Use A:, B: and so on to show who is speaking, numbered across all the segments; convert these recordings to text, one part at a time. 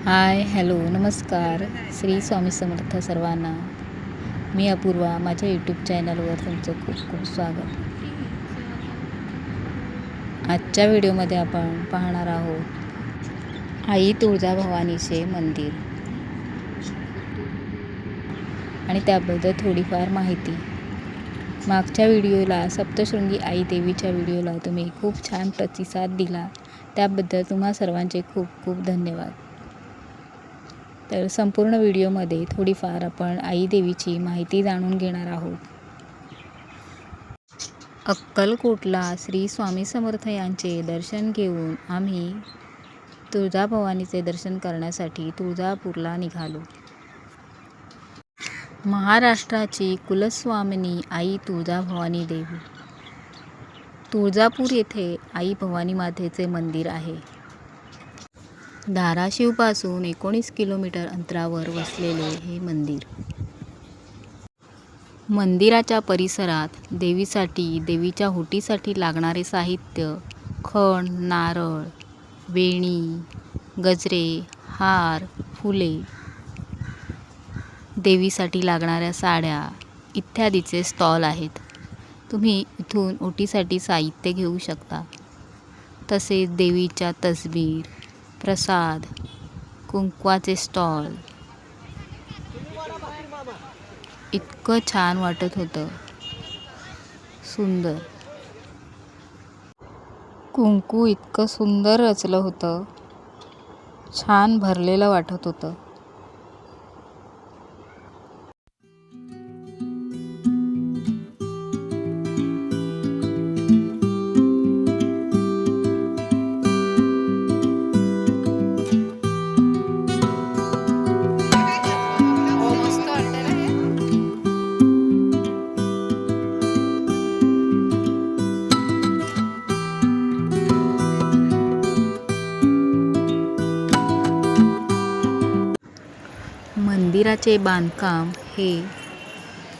A: Hi hello नमस्कार. श्री स्वामी समर्थ सर्वांना. मी अपूर्वा. माझ्या यूट्यूब चॅनलवर तुमचं खूप खूप स्वागत. आजच्या व्हिडिओमध्ये आपण पाहणार आहोत आई तुळजाभवानीचे मंदिर आणि त्याबद्दल थोडीफार माहिती. मागच्या व्हिडिओला सप्तशृंगी आई देवीच्या व्हिडिओला तुम्ही खूप छान प्रतिसाद दिला, त्याबद्दल तुम्हा सर्वांचे खूप खूप धन्यवाद. तर संपूर्ण व्हिडिओमध्ये थोडीफार आपण आई देवीची माहिती जाणून घेणार आहोत. अक्कलकोटला श्री स्वामी समर्थ यांचे दर्शन घेऊन आम्ही तुळजाभवानीचे दर्शन करण्यासाठी तुळजापूरला निघालो. महाराष्ट्राची कुलस्वामिनी आई तुळजाभवानी देवी. तुळजापूर येथे आई भवानी मातेचे मंदिर आहे. धाराशिवपासून 19 किलोमीटर अंतरावर वसलेले हे मंदिर. मंदिराच्या परिसरात देवीसाठी, देवीच्या ओटीसाठी लागणारे साहित्य, खण, नारळ, वेणी, गजरे, हार, फुले, देवीसाठी लागणाऱ्या साड्या इत्यादीचे स्टॉल आहेत. तुम्ही इथून ओटीसाठी साहित्य घेऊ शकता. तसेच देवीच्या तसबीर, प्रसाद, कुंकवाचे स्टॉल. इतकं छान वाटत होतं. सुंदर कुंकू इतकं सुंदर रचलं होतं. छान भरलेलं वाटत होतं. मंदिराचे बांधकाम हे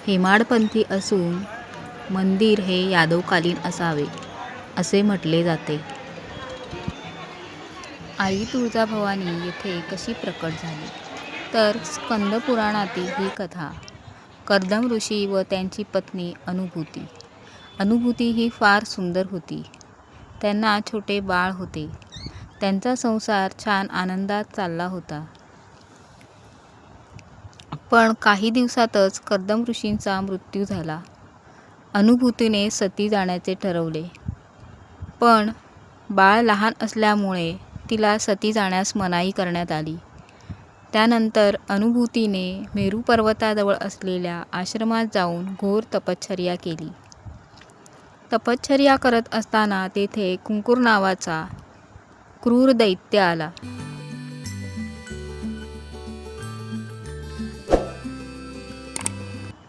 A: हेमाडपंथी असून मंदिर हे यादवकालीन असावे असे म्हटले जाते. आई तुळजाभवानी येथे कशी प्रकट झाली तर स्कंद पुराणातील ही कथा. कर्दम ऋषी व त्यांची पत्नी अनुभूती ही फार सुंदर होती. त्यांना छोटे बाळ होते. त्यांचा संसार छान आनंदात चालला होता. पण काही दिवसातच कर्दम ऋषींचा मृत्यू झाला. अनुभूतीने सती जाण्याचे ठरवले, पण बाळ लहान असल्यामुळे तिला सती जाण्यास मनाई करण्यात आली. त्यानंतर अनुभूतीने मेरू पर्वताजवळ असलेल्या आश्रमात जाऊन घोर तपश्चर्या केली. तपश्चर्या करत असताना तेथे कुंकूर नावाचा क्रूर दैत्य आला.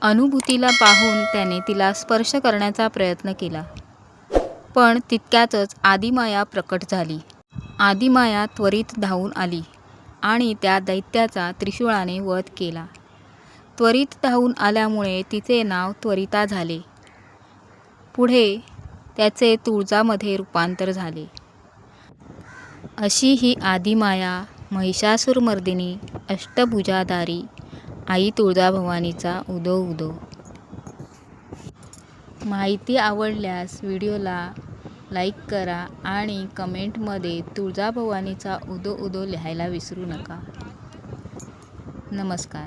A: अनुभूतीला पाहून त्याने तिला स्पर्श करण्याचा प्रयत्न केला, पण तितक्यातच आदिमाया प्रकट झाली. आदिमाया त्वरित धावून आली आणि त्या दैत्याचा त्रिशूळाने वध केला. त्वरित धावून आल्यामुळे तिचे नाव त्वरिता झाले. पुढे त्याचे तुळजामध्ये रूपांतर झाले. अशी ही आदिमाया महिषासुरमर्दिनी अष्टभुजाधारी आई तुळजाभवानीचा उदो उदो. माहिती आवडल्यास व्हिडिओला लाईक करा आणि कमेंटमध्ये तुळजाभवानीचा उदो उदो लिहायला विसरू नका. नमस्कार.